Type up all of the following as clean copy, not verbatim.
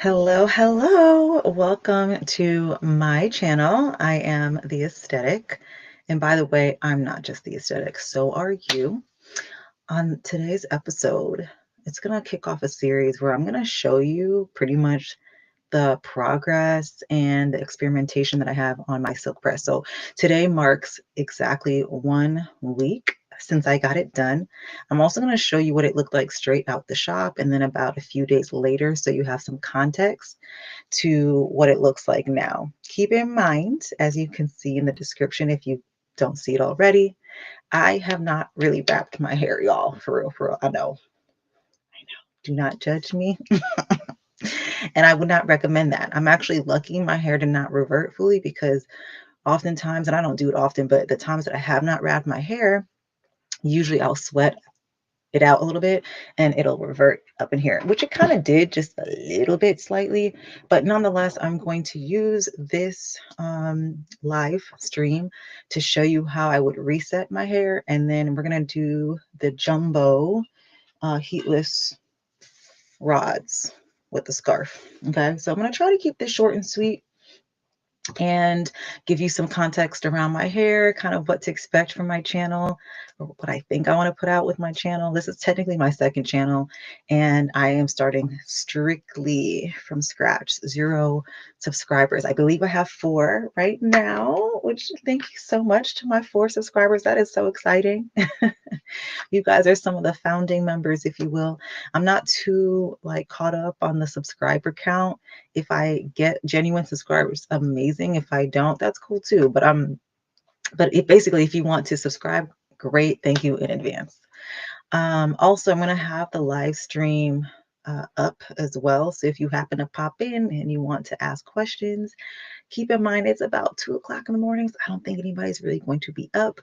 Hello, hello. Welcome to my channel. I am the aesthetic. And by the way, I'm not just the aesthetic, so are you. On today's episode, it's going to kick off a series where I'm going to show you pretty much the progress and the experimentation that I have on my silk press. So today marks exactly 1 week since I got it done. I'm also going to show you what it looked like straight out the shop and then about a few days later so you have some context to what it looks like now. Keep in mind, as you can see in the description, if you don't see it already, I have not really wrapped my hair, y'all. For real, for real. I know. Do not judge me. And I would not recommend that. I'm actually lucky my hair did not revert fully because oftentimes, and I don't do it often, but the times that I have not wrapped my hair, usually I'll sweat it out a little bit and it'll revert up in here, which it kind of did just a little bit slightly. But nonetheless, I'm going to use this live stream to show you how I would reset my hair. And then we're going to do the jumbo heatless rods with the scarf. Okay, so I'm going to try to keep this short and sweet and give you some context around my hair, kind of what to expect from my channel, or what I think I want to put out with my channel. This is technically my second channel, and I am starting strictly from scratch, 0 subscribers. I believe I have 4 right now, which thank you so much to my 4 subscribers. That is so exciting. You guys are some of the founding members, if you will. I'm not too like caught up on the subscriber count. If I get genuine subscribers, amazing. If I don't, that's cool too. Basically, if you want to subscribe, great. Thank you in advance. Also, I'm going to have the live stream up as well. So if you happen to pop in and you want to ask questions, keep in mind it's about 2 o'clock in the morning. So I don't think anybody's really going to be up,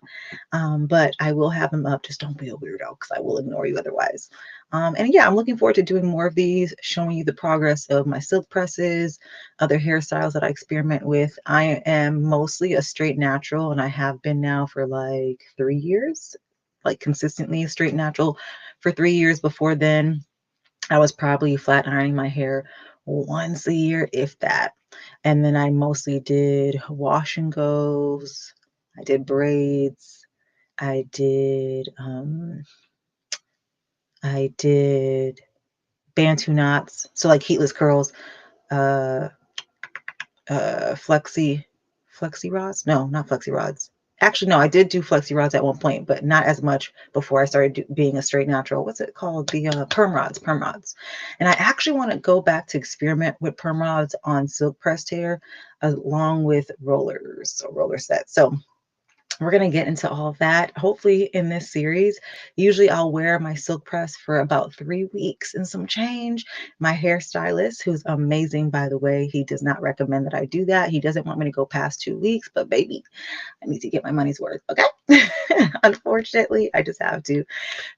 but I will have them up. Just don't be a weirdo because I will ignore you otherwise. And yeah, I'm looking forward to doing more of these, showing you the progress of my silk presses, other hairstyles that I experiment with. I am mostly a straight natural, and I have been now for like 3 years, like consistently a straight natural for 3 years. Before then, I was probably flat ironing my hair once a year, if that. And then I mostly did wash and goes. I did braids. I did I did Bantu knots. So like heatless curls, uh flexi rods. No, not flexi rods. Actually, no, I did do flexi rods at one point, but not as much before I started being a straight natural. What's it called? The perm rods. And I actually want to go back to experiment with perm rods on silk pressed hair along with rollers or roller sets. So we're going to get into all of that hopefully in this series. Usually I'll wear my silk press for about 3 weeks and some change. My hairstylist, who's amazing, by the way, he does not recommend that I do that. He doesn't want me to go past 2 weeks, but baby, I need to get my money's worth. Okay. Unfortunately, I just have to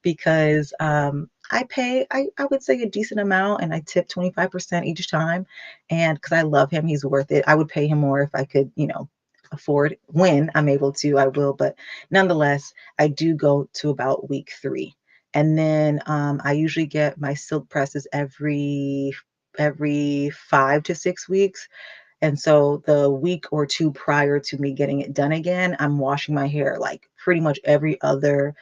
because I pay, I would say a decent amount and I tip 25% each time. And because I love him, he's worth it. I would pay him more if I could, afford. When I'm able to, I will. But nonetheless, I do go to about week 3. And then I usually get my silk presses every 5 to 6 weeks. And so the week or 2 prior to me getting it done again, I'm washing my hair like pretty much not every other,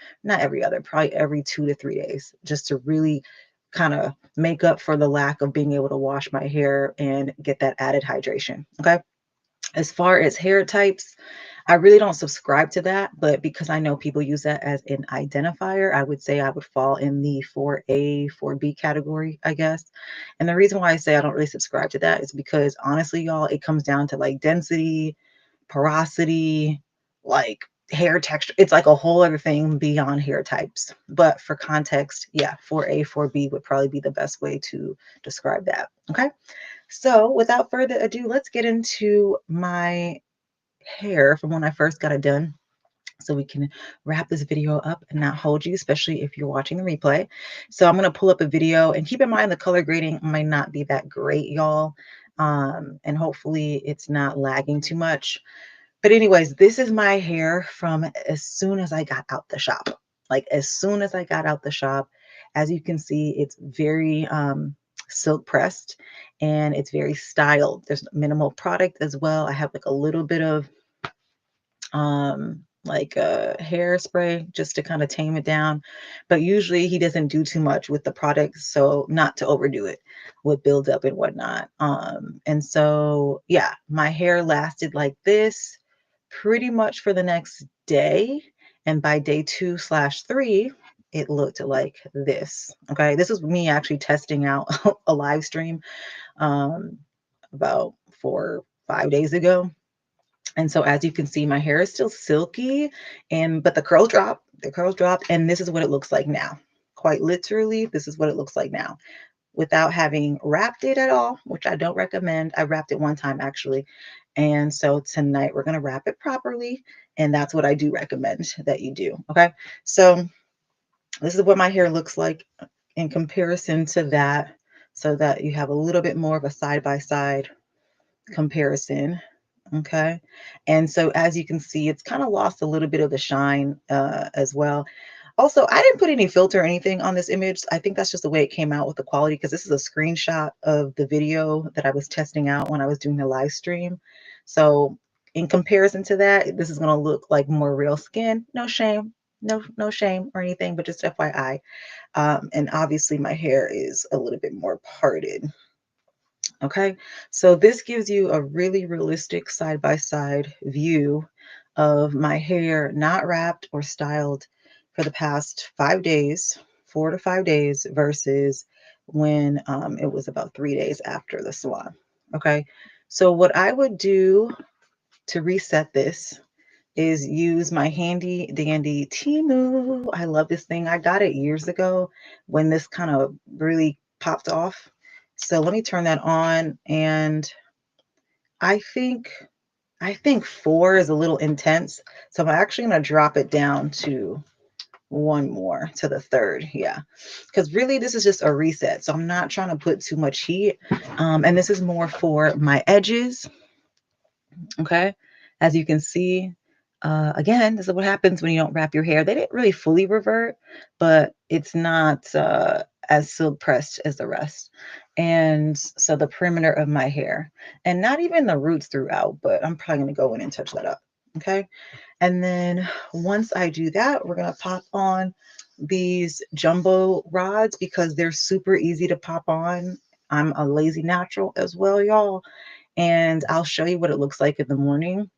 probably every 2 to 3 days, just to really kind of make up for the lack of being able to wash my hair and get that added hydration. Okay. As far as hair types, I really don't subscribe to that, but because I know people use that as an identifier, I would say I would fall in the 4A, 4B category, I guess. And the reason why I say I don't really subscribe to that is because honestly, y'all, it comes down to like density, porosity, like hair texture. It's like a whole other thing beyond hair types. But for context, yeah, 4A, 4B would probably be the best way to describe that. Okay. So without further ado, let's get into my hair from when I first got it done so we can wrap this video up and not hold you, especially if you're watching the replay. So I'm going to pull up a video, and keep in mind the color grading might not be that great, y'all. And hopefully it's not lagging too much. But anyways, this is my hair from as soon as I got out the shop. Like as soon as I got out the shop, as you can see, it's very silk pressed, and it's very styled. There's minimal product as well. I have like a little bit of like a hairspray just to kind of tame it down, but usually he doesn't do too much with the product, so not to overdo it with buildup and whatnot. And so yeah, my hair lasted like this pretty much for the next day, and by day 2/3 it looked like this. Okay, this was me actually testing out a live stream um about 4 5 days ago. And so as you can see, my hair is still silky, and but the curls drop. The curls drop, and this is what it looks like now. Quite literally, this is what it looks like now without having wrapped it at all, which I don't recommend. I wrapped it one time actually. And so tonight we're going to wrap it properly, and that's what I do recommend that you do. Okay? So this is what my hair looks like in comparison to that, so that you have a little bit more of a side by side comparison. Okay. And so as you can see, it's kind of lost a little bit of the shine as well. Also, I didn't put any filter or anything on this image. I think that's just the way it came out with the quality, because this is a screenshot of the video that I was testing out when I was doing the live stream. So in comparison to that, this is going to look like more real skin. No shame. No shame or anything, but just FYI. And obviously my hair is a little bit more parted. Okay, so this gives you a really realistic side-by-side view of my hair not wrapped or styled for the past 5 days, 4 to 5 days, versus when it was about 3 days after the salon. Okay, so what I would do to reset this is use my handy dandy Temu. I love this thing. I got it years ago when this kind of really popped off. So let me turn that on. And I think I think 4 is a little intense. So I'm actually going to drop it down to one more, to the third. Yeah, because really this is just a reset. So I'm not trying to put too much heat. And this is more for my edges. Okay, as you can see, again, this is what happens when you don't wrap your hair. They didn't really fully revert, but it's not as silk pressed as the rest. And so the perimeter of my hair, and not even the roots throughout, but I'm probably going to go in and touch that up. Okay, and then once I do that, we're going to pop on these jumbo rods because they're super easy to pop on. I'm a lazy natural as well, y'all, and I'll show you what it looks like in the morning.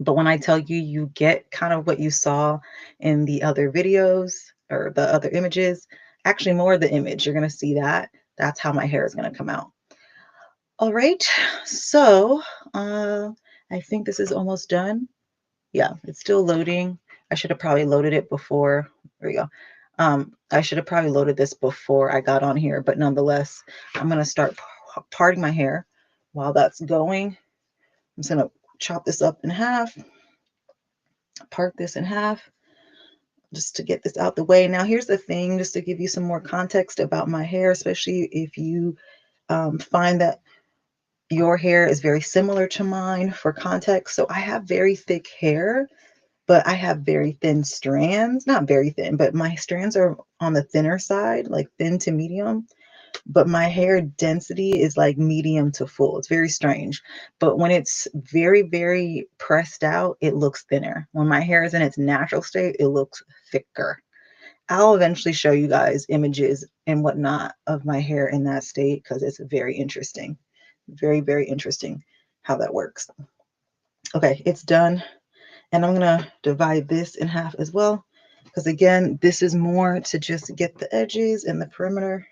But when I tell you, you get kind of what you saw in the other videos or the other images, actually more of the image, you're going to see that. That's how my hair is going to come out. All right, so I think this is almost done. Yeah, it's still loading. I should have probably loaded it before. There we go. I should have probably loaded this before I got on here, but nonetheless, I'm going to start parting my hair. While that's going, I'm just going to chop this up in half, part this in half, just to get this out the way. Now, here's the thing, just to give you some more context about my hair, especially if you find that your hair is very similar to mine for context. So I have very thick hair, but I have very thin strands. Not very thin, but my strands are on the thinner side, like thin to medium. But my hair density is like medium to full. It's very strange. But when it's very, very pressed out, it looks thinner. When my hair is in its natural state, it looks thicker. I'll eventually show you guys images and whatnot of my hair in that state because it's very interesting. Very, very interesting how that works. Okay, it's done. And I'm going to divide this in half as well, because again, this is more to just get the edges and the perimeter,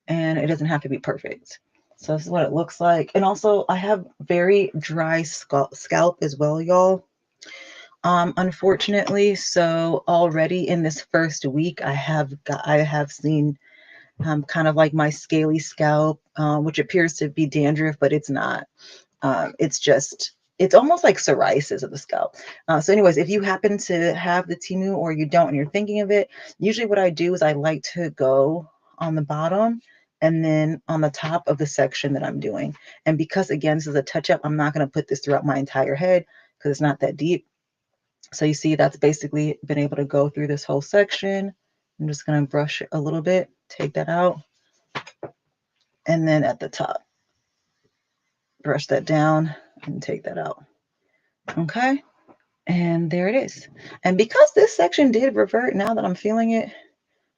and it doesn't have to be perfect. So this is what it looks like. And also I have very dry scalp as well, y'all. Unfortunately, so already in this first week, I have seen kind of like my scaly scalp, which appears to be dandruff, but it's not. It's almost like psoriasis of the scalp. So anyways, if you happen to have the Temu or you don't and you're thinking of it, usually what I do is I like to go on the bottom and then on the top of the section that I'm doing. And because again, this is a touch-up, I'm not going to put this throughout my entire head because it's not that deep. So you see that's basically been able to go through this whole section. I'm just going to brush it a little bit, take that out. and then at the top. Brush that down and take that out. Okay, and there it is. And because this section did revert, now that I'm feeling it,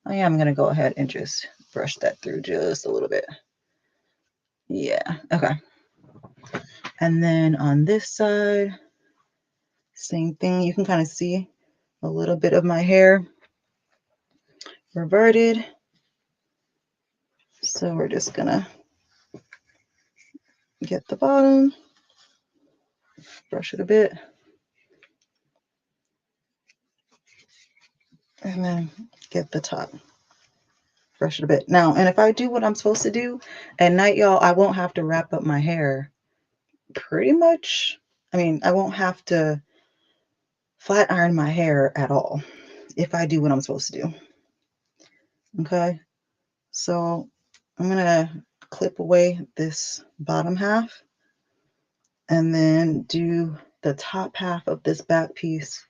I am going to go ahead and just brush that through just a little bit. Yeah, okay. And then on this side, same thing. You can kind of see a little bit of my hair reverted. So we're just going to get the bottom, brush it a bit, and then get the top, brush it a bit. Now, and if I do what I'm supposed to do at night, y'all, I won't have to wrap up my hair pretty much. I mean, I won't have to flat iron my hair at all if I do what I'm supposed to do. Okay, so I'm gonna clip away this bottom half and then do the top half of this back piece.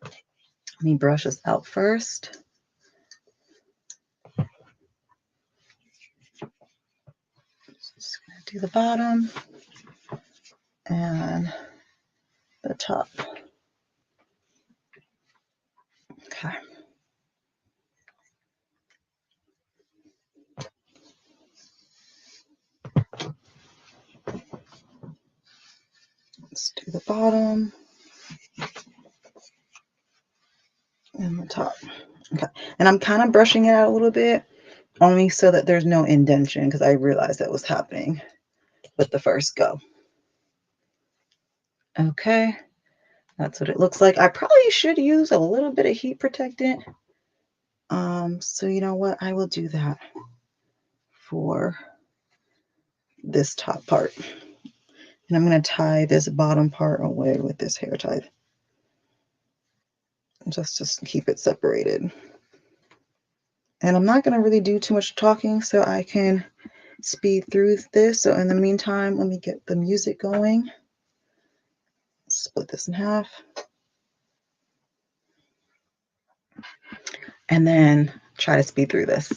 Let me brush this out first. Just gonna do the bottom and the top. Okay. Let's do the bottom and the top. Okay. And I'm kind of brushing it out a little bit, only so that there's no indentation, because I realized that was happening with the first go. Okay. That's what it looks like. I probably should use a little bit of heat protectant. So you know what? I will do that for this top part. And I'm going to tie this bottom part away with this hair tie. Just to keep it separated. And I'm not going to really do too much talking so I can speed through this. So in the meantime, let me get the music going. Split this in half. And then try to speed through this.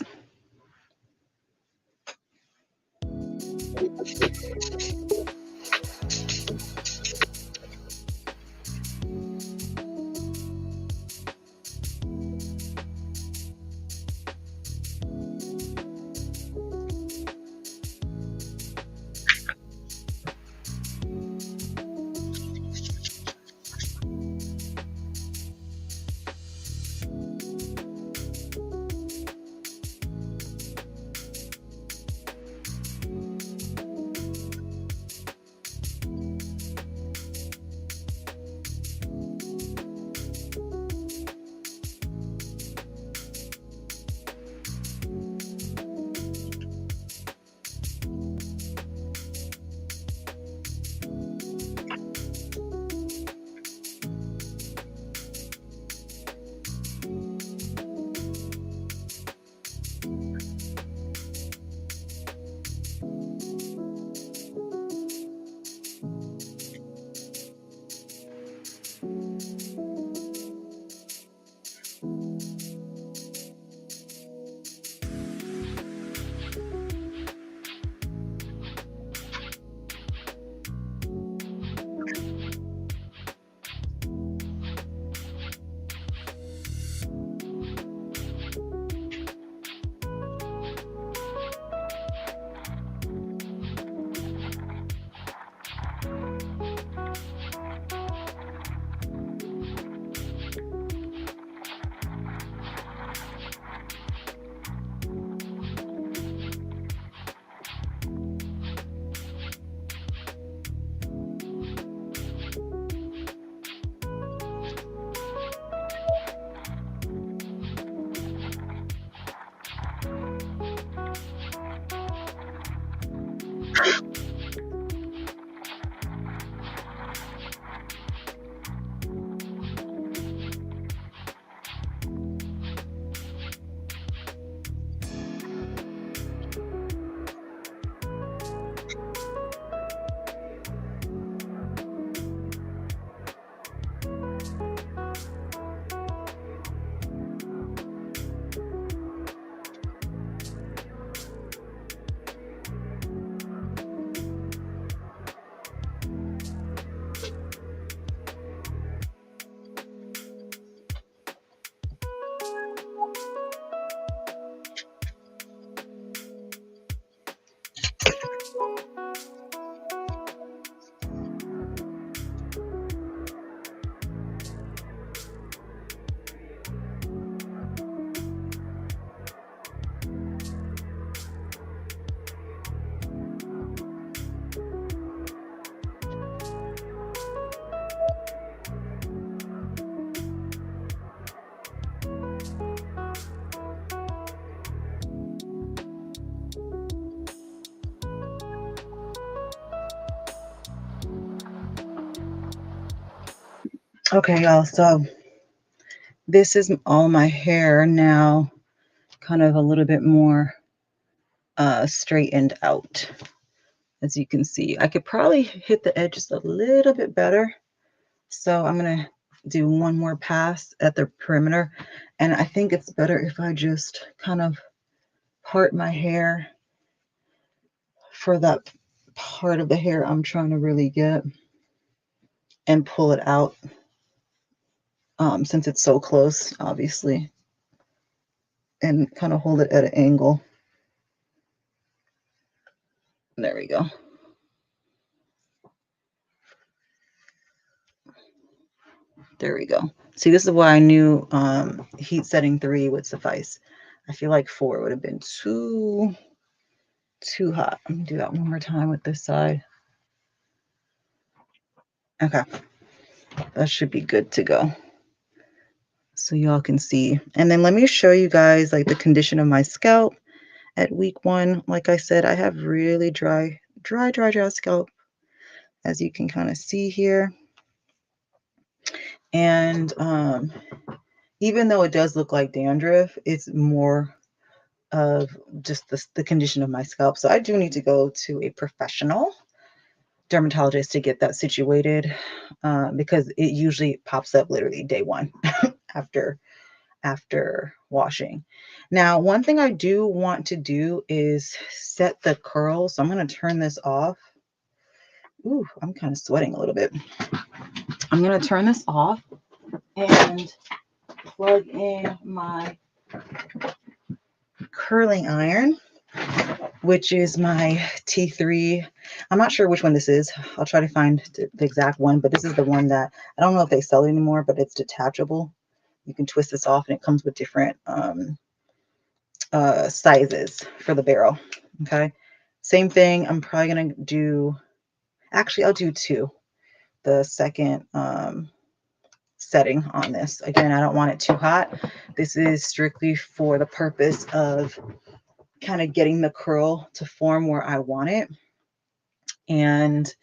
Okay, y'all, so this is all my hair now, kind of a little bit more straightened out. As you can see, I could probably hit the edges a little bit better. So I'm going to do one more pass at the perimeter. And I think it's better if I just kind of part my hair for that part of the hair I'm trying to really get and pull it out, since it's so close, obviously, and kind of hold it at an angle. There we go. There we go. See, this is why I knew heat setting 3 would suffice. I feel like 4 would have been too hot. Let me do that one more time with this side. Okay, that should be good to go. So y'all can see. And then let me show you guys like the condition of my scalp at week 1. Like I said, I have really dry scalp, as you can kind of see here. And even though it does look like dandruff, it's more of just the condition of my scalp. So I do need to go to a professional dermatologist to get that situated, because it usually pops up literally day 1 after washing. Now, one thing I do want to do is set the curl. So I'm going to turn this off. Ooh, I'm kind of sweating a little bit. I'm going to turn this off and plug in my curling iron, which is my T3. I'm not sure which one this is. I'll try to find the exact one, but this is the one that I don't know if they sell it anymore, but it's detachable. You can twist this off and it comes with different sizes for the barrel. Okay. Same thing. I'm probably going to do, actually, I'll do 2. The second setting on this. Again, I don't want it too hot. This is strictly for the purpose of kind of getting the curl to form where I want it, and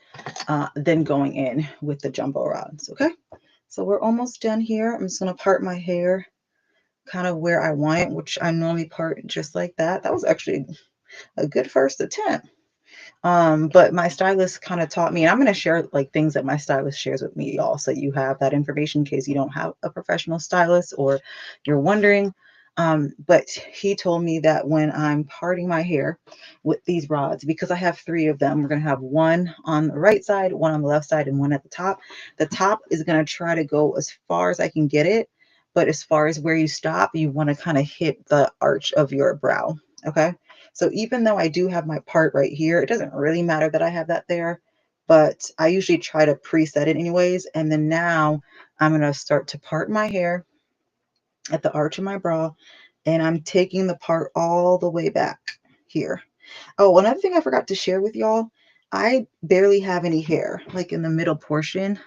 then going in with the jumbo rods. Okay, so we're almost done here. I'm just going to part my hair kind of where I want it, which I normally part just like that. That was actually a good first attempt. But my stylist kind of taught me, and I'm going to share like things that my stylist shares with me, y'all, so you have that information in case you don't have a professional stylist or you're wondering. But he told me that when I'm parting my hair with these rods, because I have 3 of them, we're going to have one on the right side, one on the left side, and one at the top. The top is going to try to go as far as I can get it. But as far as where you stop, you want to kind of hit the arch of your brow. Okay. So even though I do have my part right here, it doesn't really matter that I have that there, but I usually try to preset it anyways. And then now I'm going to start to part my hair at the arch of my brow, and I'm taking the part all the way back here. Oh, another thing I forgot to share with y'all, I barely have any hair like in the middle portion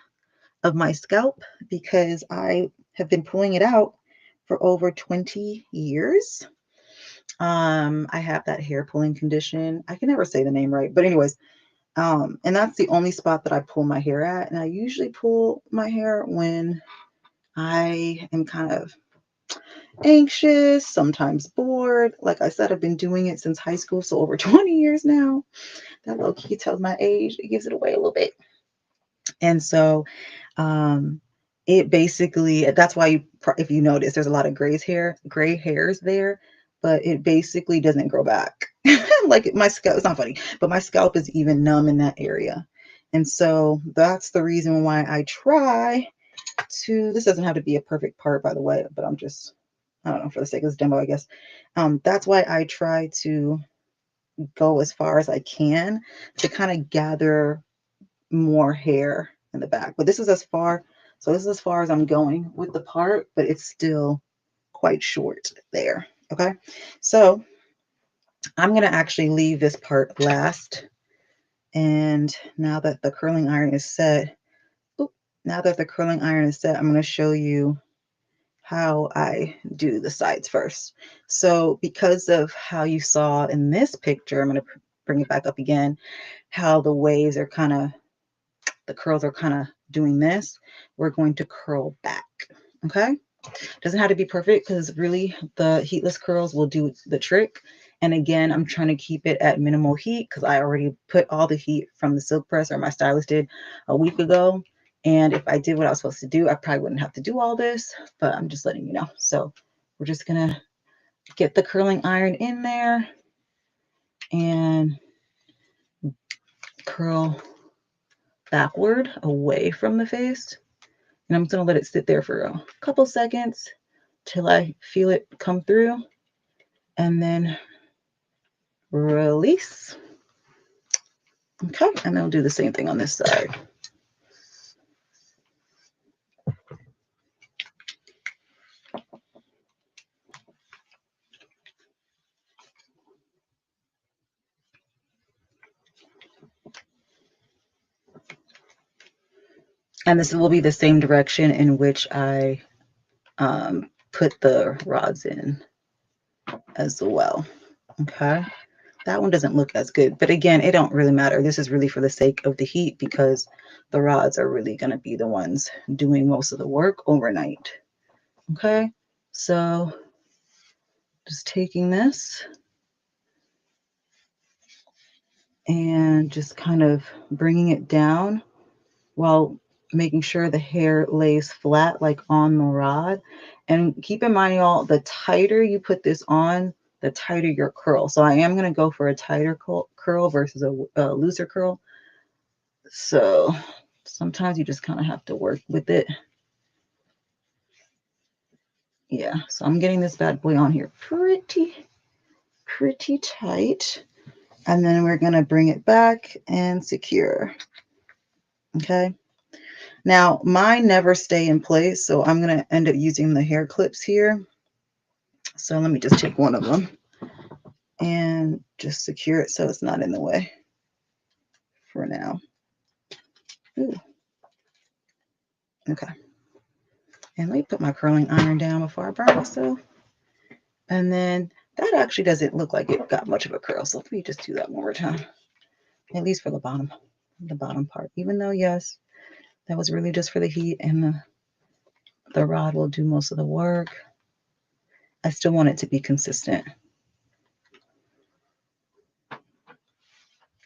of my scalp because I have been pulling it out for over 20 years. I have that hair pulling condition. I can never say the name right, but anyways, and that's the only spot that I pull my hair at. And I usually pull my hair when I am kind of anxious, sometimes bored. Like I said, I've been doing it since high school, so over 20 years now. That low key tells my age. It gives it away a little bit. And so, it basically, that's why if you notice, there's a lot of gray hairs there, but it basically doesn't grow back. Like my scalp, it's not funny, but my scalp is even numb in that area. And so that's the reason why I try to, this doesn't have to be a perfect part, by the way, but I'm just, I don't know, for the sake of this demo, I guess. That's why I try to go as far as I can to kind of gather more hair in the back. But this is as far, so this is as far as I'm going with the part, but it's still quite short there. Okay, so I'm going to actually leave this part last. And now that the curling iron is set, now that the curling iron is set, I'm going to show you how I do the sides first. So because of how you saw in this picture, I'm going to bring it back up again, how the waves are kind of, the curls are kind of doing this, we're going to curl back. Okay. Doesn't have to be perfect because really the heatless curls will do the trick. And again, I'm trying to keep it at minimal heat because I already put all the heat from the silk press, or my stylist did, a week ago. And if I did what I was supposed to do, I probably wouldn't have to do all this, but I'm just letting you know. So we're just going to get the curling iron in there and curl backward away from the face. And I'm just going to let it sit there for a couple seconds till I feel it come through, and then release. Okay, and then we'll do the same thing on this side. And this will be the same direction in which I put the rods in as well. Okay, that one doesn't look as good, but again, it don't really matter. This is really for the sake of the heat because the rods are really going to be the ones doing most of the work overnight. Okay, so just taking this and just kind of bringing it down while making sure the hair lays flat, like on the rod. And keep in mind, y'all, the tighter you put this on, the tighter your curl. So I am going to go for a tighter curl versus a looser curl. So sometimes you just kind of have to work with it. Yeah, so I'm getting this bad boy on here pretty tight. And then we're going to bring it back and secure. Okay. Now, mine never stay in place, so I'm going to end up using the hair clips here. So let me just take one of them and just secure it so it's not in the way for now. Ooh. Okay. And let me put my curling iron down before I burn myself. And then that actually doesn't look like it got much of a curl. So let me just do that one more time, at least for the bottom part. Even though, yes, that was really just for the heat and the rod will do most of the work. I still want it to be consistent.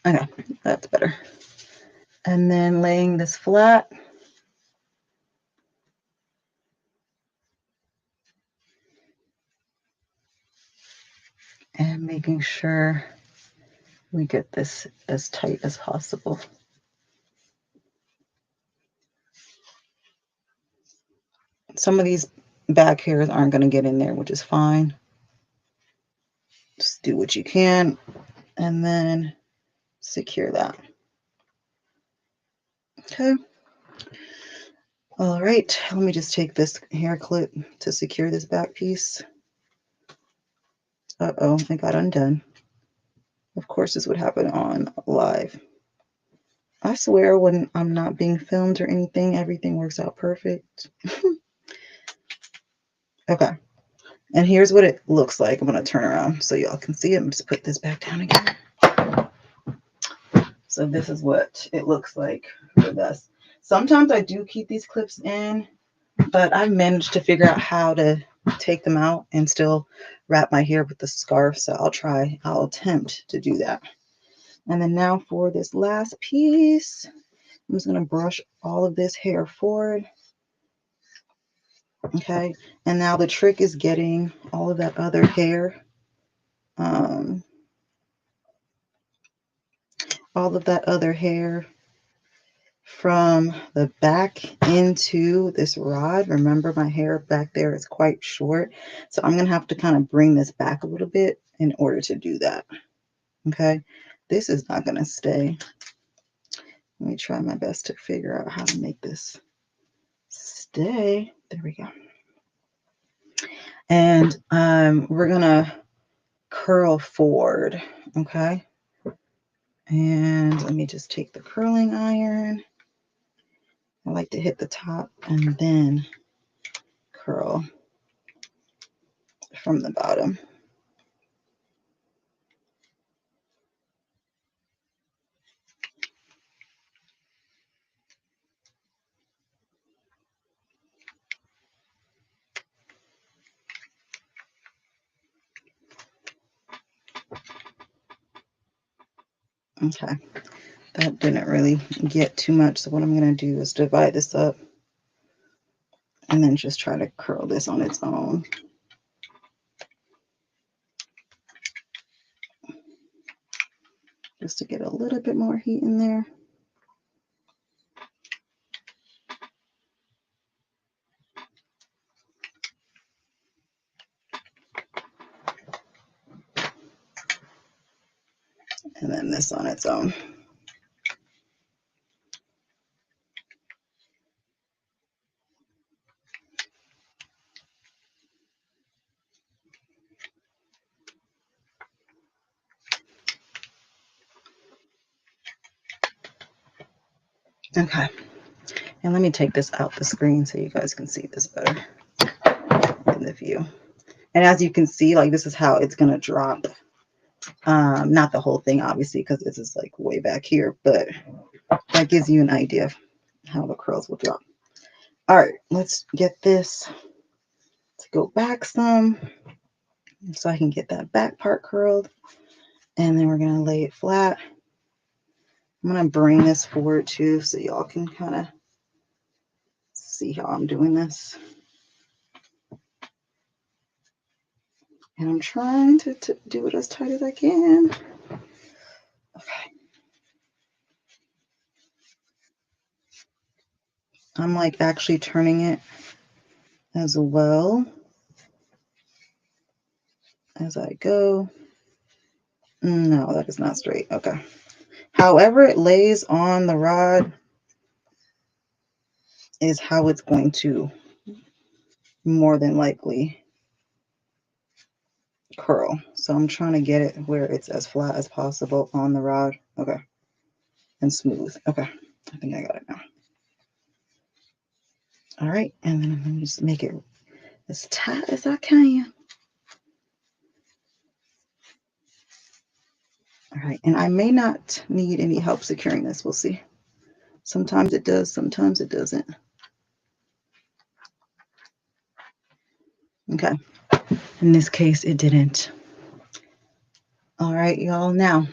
Okay, that's better. And then laying this flat. And making sure we get this as tight as possible. Some of these back hairs aren't going to get in there, which is fine. Just do what you can and then secure that. Okay. All right, let me just take this hair clip to secure this back piece. Uh-oh, I got undone. Of course, this would happen on live. I swear when I'm not being filmed or anything, everything works out perfect. Okay, and here's what it looks like. I'm going to turn around so y'all can see it. I'm just put this back down again. So this is what it looks like for this. Sometimes I do keep these clips in, but I've managed to figure out how to take them out and still wrap my hair with the scarf. So I'll attempt to do that. And then now for this last piece, I'm just going to brush all of this hair forward. Okay. And now the trick is getting all of that other hair, from the back into this rod. Remember, my hair back there is quite short, so I'm going to have to kind of bring this back a little bit in order to do that. Okay, this is not going to stay. Let me try my best to figure out how to make this stay. There we go. And we're going to curl forward. Okay, and let me just take the curling iron. I like to hit the top and then curl from the bottom. Okay, that didn't really get too much. So what I'm going to do is divide this up and then just try to curl this on its own. Just to get a little bit more heat in there. And then this on its own. Okay, and let me take this out the screen so you guys can see this better in the view. And as you can see, like this is how it's gonna drop. Not the whole thing, obviously, because this is like way back here, but that gives you an idea of how the curls will drop. All right, let's get this to go back some so I can get that back part curled. And then we're gonna lay it flat. I'm gonna bring this forward too so y'all can kind of see how I'm doing this. And I'm trying to do it as tight as I can. Okay. I'm like actually turning it as well as I go. No, that is not straight. Okay. However it lays on the rod is how it's going to more than likely curl. So I'm trying to get it where it's as flat as possible on the rod. Okay. And smooth. Okay. I think I got it now. All right. And then I'm going to just make it as tight as I can. All right. And I may not need any help securing this. We'll see. Sometimes it does. Sometimes it doesn't. Okay. In this case, it didn't. All right, y'all. Now,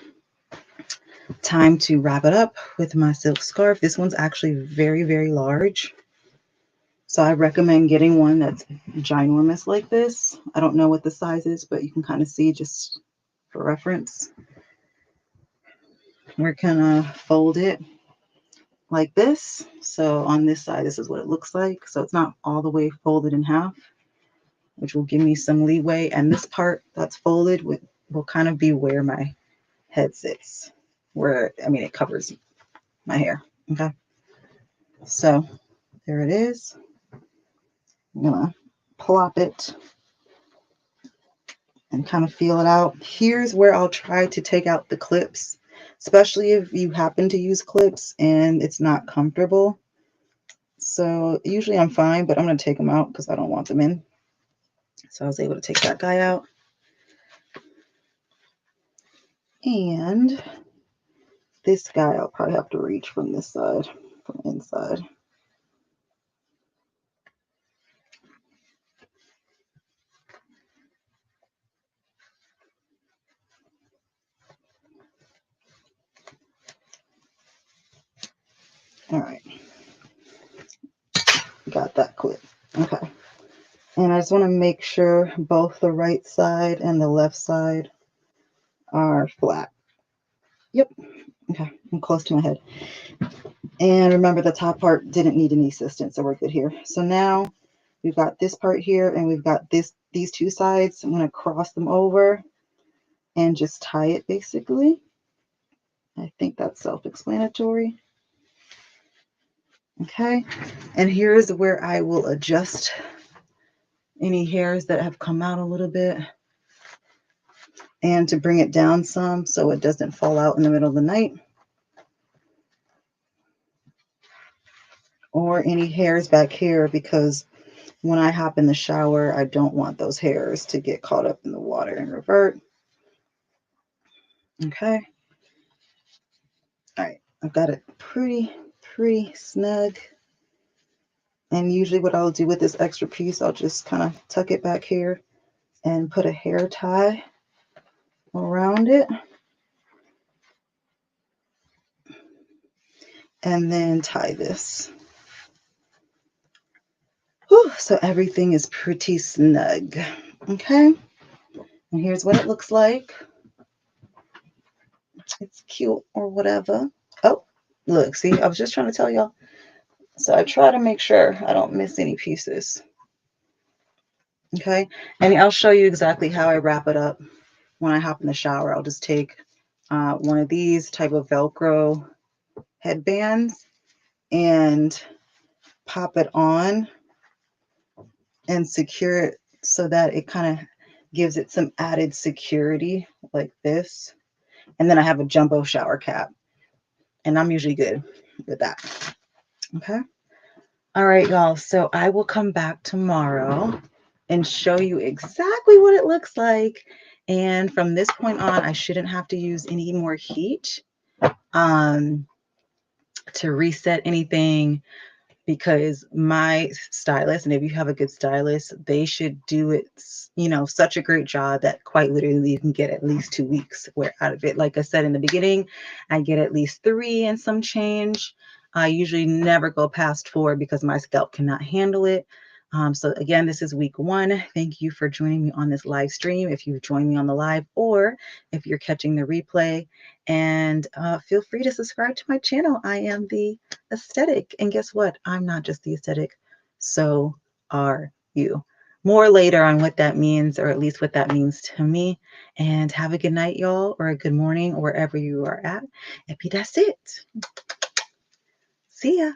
time to wrap it up with my silk scarf. This one's actually very, very large. So I recommend getting one that's ginormous like this. I don't know what the size is, but you can kind of see just for reference. We're gonna fold it like this. So on this side, this is what it looks like. So it's not all the way folded in half, which will give me some leeway. And this part that's folded will kind of be where my head sits, where, I mean, it covers my hair. Okay. So there it is. I'm gonna plop it and kind of feel it out. Here's where I'll try to take out the clips, especially if you happen to use clips and it's not comfortable. So usually I'm fine, but I'm going to take them out because I don't want them in. So I was able to take that guy out. And this guy I'll probably have to reach from this side, from inside. All right. Got that clip. Okay. And I just want to make sure both the right side and the left side are flat. Yep. Okay. I'm close to my head. And remember, the top part didn't need any assistance, so we're good here. So now we've got this part here, and we've got these two sides. I'm going to cross them over and just tie it basically. I think that's self-explanatory. Okay. And here's where I will adjust any hairs that have come out a little bit and to bring it down some so it doesn't fall out in the middle of the night. Or any hairs back here, because when I hop in the shower, I don't want those hairs to get caught up in the water and revert. Okay. All right. I've got it pretty snug. And usually what I'll do with this extra piece, I'll just kind of tuck it back here and put a hair tie around it. and then tie this. Whew, so everything is pretty snug. Okay, and here's what it looks like. It's cute or whatever. Oh, look, see, I was just trying to tell y'all. So I try to make sure I don't miss any pieces. Okay, and I'll show you exactly how I wrap it up when I hop in the shower. I'll just take one of these type of Velcro headbands and pop it on and secure it so that it kind of gives it some added security like this. And then I have a jumbo shower cap, and I'm usually good with that. Okay. All right, y'all. So I will come back tomorrow and show you exactly what it looks like. And from this point on, I shouldn't have to use any more heat to reset anything, because my stylist, and if you have a good stylist, they should do it, such a great job that quite literally you can get at least 2 weeks wear out of it. Like I said in the beginning, I get at least 3 and some change. I usually never go past 4 because my scalp cannot handle it. So again, this is week 1. Thank you for joining me on this live stream. If you've joined me on the live, or if you're catching the replay, and feel free to subscribe to my channel. I am the Aesthetic. And guess what? I'm not just the aesthetic. So are you. More later on what that means, or at least what that means to me. And have a good night, y'all, or a good morning, wherever you are at. And that's it. See ya.